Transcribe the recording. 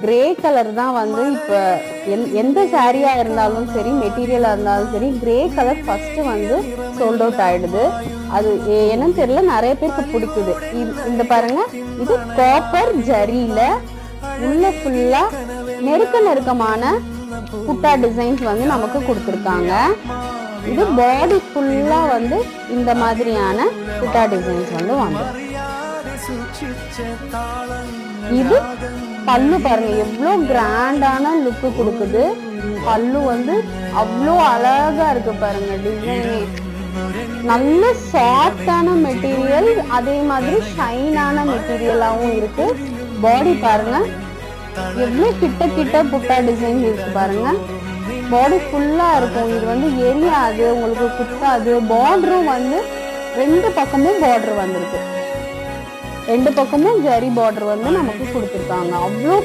Grey colour தான் வந்து இப்போ எந்த சாரியா இருந்தாலும் சரி, மெட்டீரியலா இருந்தாலும் சரி, கிரே கலர் ஃபர்ஸ்ட் வந்து சோல்ட் அவுட் ஆயிடுது. அது என்னன்னு தெரியல, நிறைய பேருக்கு பிடிக்குது. இந்த பாருங்க, இது காப்பர் ஜரியில உள்ள ஃபுல்லா நெருக்கமான புட்டா டிசைன்ஸ் வந்து நமக்கு கொடுத்துருக்காங்க. இது பாடி ஃபுல்லா வந்து இந்த மாதிரியான புட்டா டிசைன்ஸ் வந்து வந்து இது பல்லு பாருங்க எவ்வளோ கிராண்டான லுக்கு கொடுக்குது. பல்லு வந்து அவ்வளோ அழகா இருக்கு பாருங்க. டிசைனே நல்ல சாஃப்டான மெட்டீரியல், அதே மாதிரி ஷைனான மெட்டீரியலாகவும் இருக்கு. பாடி பாருங்க எவ்வளோ கிட்ட புட்டா டிசைன் இருக்கு பாருங்க. பாடி ஃபுல்லா இருக்கும். இது வந்து எரியாது, உங்களுக்கு குத்தாது. பார்டரும் வந்து 2 பக்கமும் பார்டர் வந்திருக்கு. 2 பக்கமும் ஜரி பார்டர் வந்து நமக்கு கொடுத்துருக்காங்க. அவ்வளோ